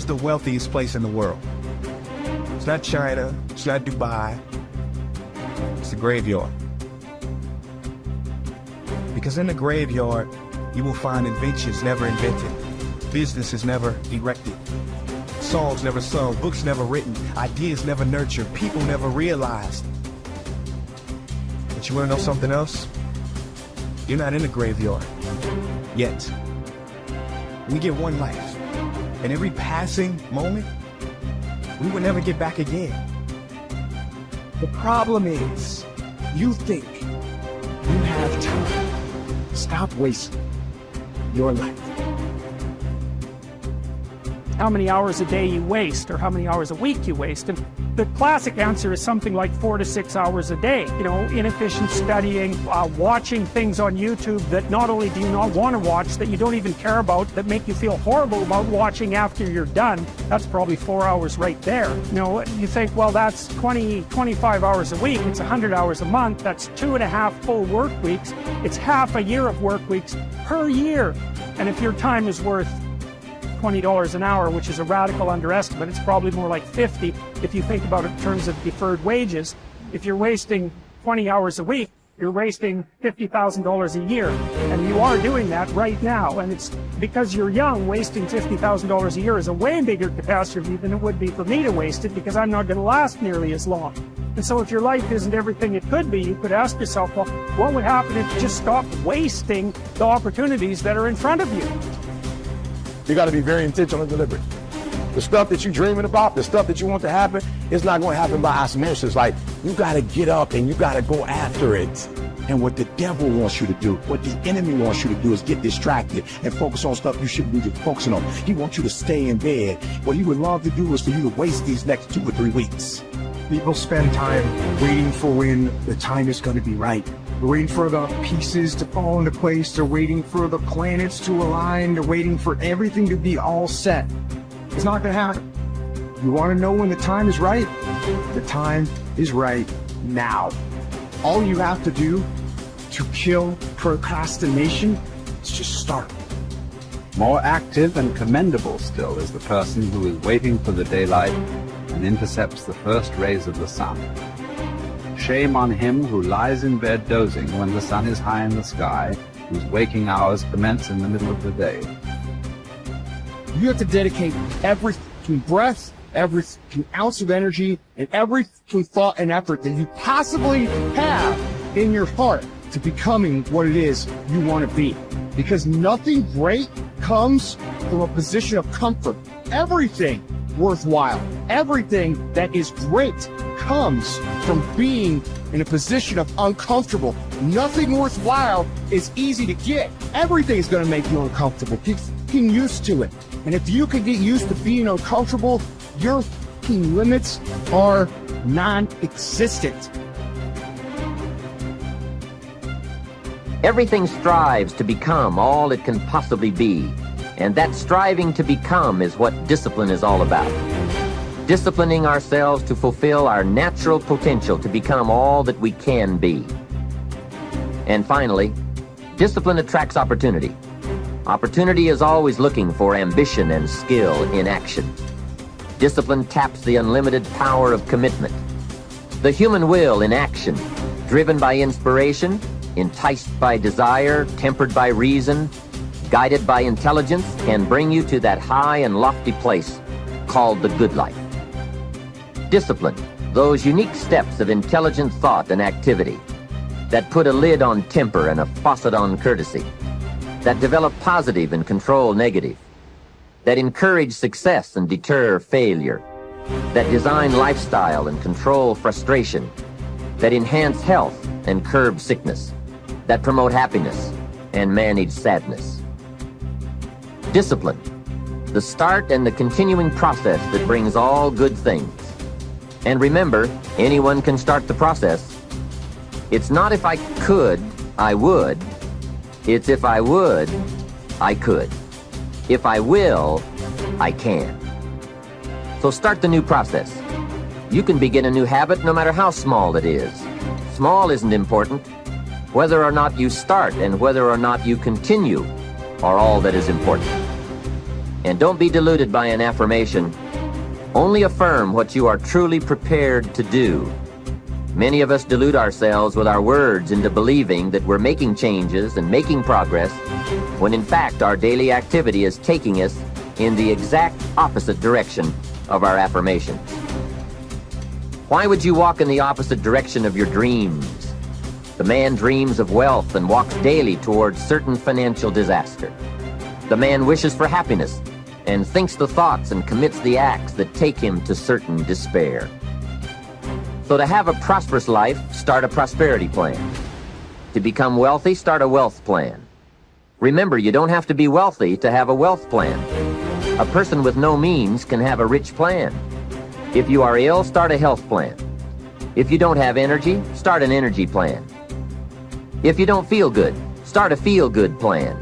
Where's the wealthiest place in the world? It's not China, it's not Dubai, it's the graveyard. Because in the graveyard, you will find inventions never invented, businesses never erected, songs never sung, books never written, ideas never nurtured, people never realized. But you wanna know something else? You're not in the graveyard, yet. We get one life, and every passing moment, we will never get back again. The problem is, you think you have time. Stop wasting your life. How many hours a day you waste, or how many hours a week you waste. And the classic answer is something like 4 to 6 hours a day. You know, inefficient studying, watching things on YouTube that not only do you not want to watch, that you don't even care about, that make you feel horrible about watching after you're done. That's probably 4 hours right there. You know, you think, well, that's 25 hours a week. It's 100 hours a month. That's 2.5 full work weeks. It's half a year of work weeks per year. And if your time is worth $20 an hour, which is a radical underestimate, it's probably more like 50 if you think about it in terms of deferred wages. If you're wasting 20 hours a week, you're wasting $50,000 a year, and you are doing that right now. And it's because you're young. Wasting $50,000 a year is a way bigger catastrophe than it would be for me to waste it, because I'm not going to last nearly as long. And so if your life isn't everything it could be, you could ask yourself, well, what would happen if you just stopped wasting the opportunities that are in front of you? You got to be very intentional and deliberate. The stuff that you're dreaming about, the stuff that you want to happen, it's not going to happen by osmosis. Like, you got to get up and you got to go after it. And what the devil wants you to do, what the enemy wants you to do, is get distracted and focus on stuff you shouldn't be focusing on. He wants you to stay in bed. What he would love to do is for you to waste these next 2 or 3 weeks. People spend time waiting for when the time is going to be right. They're waiting for the pieces to fall into place. They're waiting for the planets to align. They're waiting for everything to be all set. It's not going to happen. You want to know when the time is right? The time is right now. All you have to do to kill procrastination is just start. More active and commendable still is the person who is waiting for the daylight and intercepts the first rays of the sun. Shame on him who lies in bed dozing when the sun is high in the sky, whose waking hours commence in the middle of the day. You have to dedicate every breath, every ounce of energy, and every thought and effort that you possibly have in your heart to becoming what it is you want to be. Because nothing great comes from a position of comfort. Everything worthwhile, everything that is great comes from being in a position of uncomfortable. Nothing worthwhile is easy to get. Everything is going to make you uncomfortable. Get used to it. And if you can get used to being uncomfortable, your limits are non-existent. Everything strives to become all it can possibly be, and that striving to become is what discipline is all about. Disciplining ourselves to fulfill our natural potential to become all that we can be. And finally, discipline attracts opportunity. Opportunity is always looking for ambition and skill in action. Discipline taps the unlimited power of commitment. The human will in action, driven by inspiration, enticed by desire, tempered by reason, guided by intelligence, can bring you to that high and lofty place called the good life. Discipline, those unique steps of intelligent thought and activity that put a lid on temper and a faucet on courtesy, that develop positive and control negative, that encourage success and deter failure, that design lifestyle and control frustration, that enhance health and curb sickness, that promote happiness and manage sadness. Discipline, the start and the continuing process that brings all good things. And remember, anyone can start the process. It's not if I could, I would. It's if I would, I could. If I will, I can. So start the new process. You can begin a new habit no matter how small it is. Small isn't important. Whether or not you start and whether or not you continue are all that is important. And don't be deluded by an affirmation. Only affirm what you are truly prepared to do. Many of us delude ourselves with our words into believing that we're making changes and making progress, when in fact our daily activity is taking us in the exact opposite direction of our affirmations. Why would you walk in the opposite direction of your dreams? The man dreams of wealth and walks daily towards certain financial disaster. The man wishes for happiness and thinks the thoughts and commits the acts that take him to certain despair. So to have a prosperous life, start a prosperity plan. To become wealthy, start a wealth plan. Remember, you don't have to be wealthy to have a wealth plan. A person with no means can have a rich plan. If you are ill, start a health plan. If you don't have energy, start an energy plan. If you don't feel good, start a feel-good plan.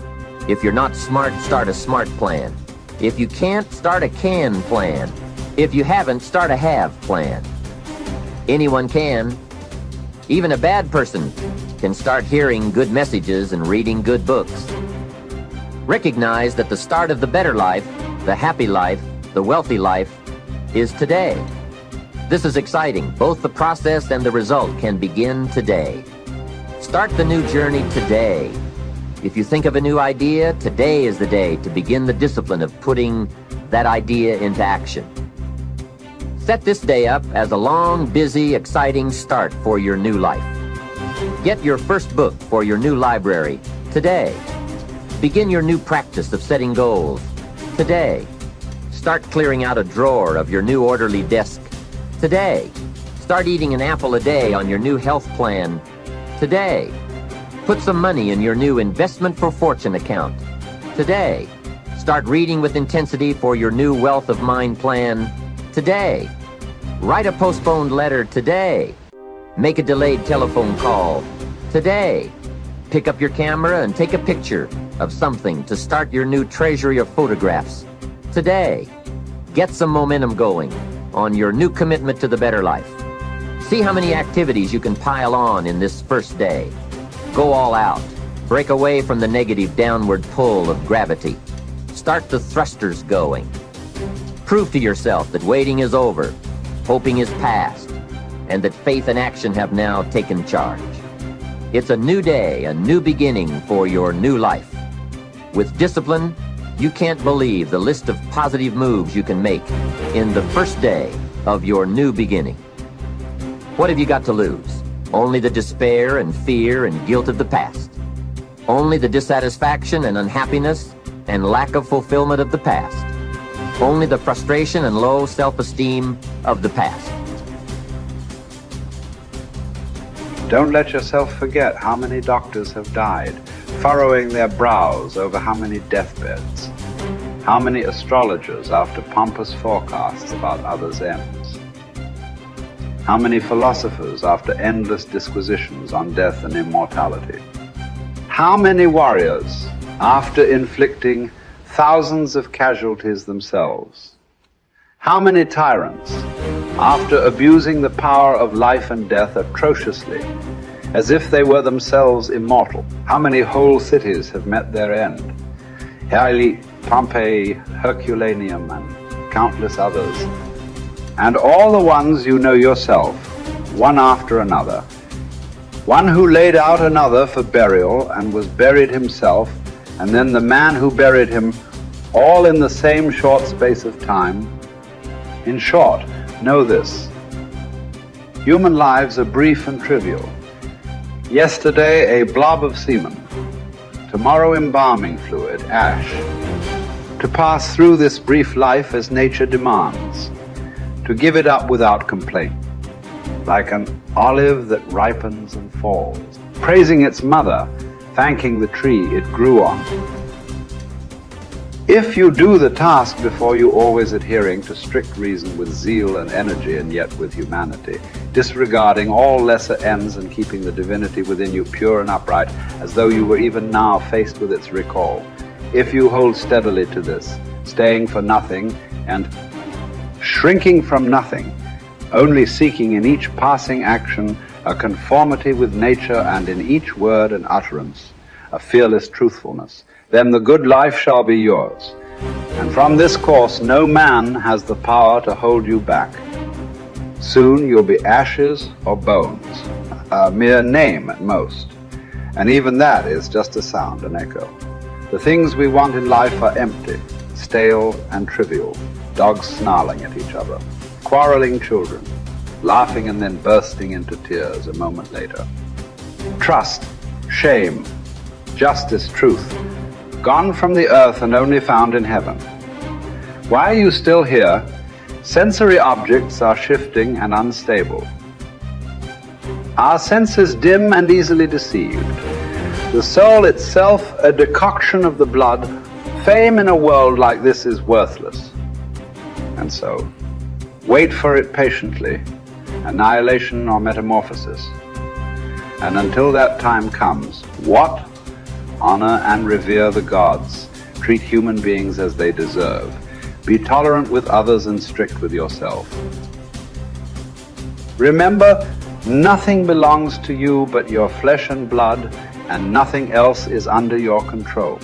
If you're not smart, start a smart plan. If you can't, start a can plan. If you haven't, start a have plan. Anyone can. Even a bad person can start hearing good messages and reading good books. Recognize that the start of the better life, the happy life, the wealthy life, is today. This is exciting. Both the process and the result can begin today. Start the new journey today. If you think of a new idea, today is the day to begin the discipline of putting that idea into action. Set this day up as a long, busy, exciting start for your new life. Get your first book for your new library today. Begin your new practice of setting goals today. Start clearing out a drawer of your new orderly desk today. Start eating an apple a day on your new health plan today. Put some money in your new investment for fortune account today. Start reading with intensity for your new wealth of mind plan today. Write a postponed letter today. Make a delayed telephone call today. Pick up your camera and take a picture of something to start your new treasury of photographs today. Get some momentum going on your new commitment to the better life. See how many activities you can pile on in this first day. Go all out. Break away from the negative downward pull of gravity. Start the thrusters going. Prove to yourself that waiting is over, hoping is past, and that faith and action have now taken charge. It's a new day, a new beginning for your new life. With discipline, you can't believe the list of positive moves you can make in the first day of your new beginning. What have you got to lose? Only the despair and fear and guilt of the past. Only the dissatisfaction and unhappiness and lack of fulfillment of the past. Only the frustration and low self-esteem of the past. Don't let yourself forget how many doctors have died, furrowing their brows over how many deathbeds, how many astrologers after pompous forecasts about others' ends, how many philosophers after endless disquisitions on death and immortality, how many warriors after inflicting thousands of casualties themselves, how many tyrants after abusing the power of life and death atrociously, as if they were themselves immortal. How many whole cities have met their end? Haile, Pompeii, Herculaneum, and countless others. And all the ones you know yourself, one after another. One who laid out another for burial and was buried himself, and then the man who buried him, all in the same short space of time. In short, know this: human lives are brief and trivial. Yesterday, a blob of semen. Tomorrow, embalming fluid, ash. To pass through this brief life as nature demands. To give it up without complaint. Like an olive that ripens and falls. Praising its mother, thanking the tree it grew on. If you do the task before you, always adhering to strict reason with zeal and energy and yet with humanity, disregarding all lesser ends and keeping the divinity within you pure and upright, as though you were even now faced with its recall. If you hold steadily to this, staying for nothing and shrinking from nothing, only seeking in each passing action a conformity with nature and in each word and utterance a fearless truthfulness, then the good life shall be yours, And from this course, no man has the power to hold you back. Soon you'll be ashes or bones, a mere name at most. And even that is just a sound, an echo. The things we want in life are empty, stale and trivial. Dogs snarling at each other, quarreling children, laughing and then bursting into tears a moment later. Trust, shame, justice, truth, gone from the earth and only found in heaven. Why are you still here? Sensory objects are shifting and unstable. Our senses dim and easily deceived. The soul itself, a decoction of the blood. Fame in a world like this is worthless. And so, wait for it patiently, annihilation or metamorphosis. And until that time comes, what? Honor and revere the gods. Treat human beings as they deserve. Be tolerant with others and strict with yourself. Remember, nothing belongs to you but your flesh and blood, and nothing else is under your control.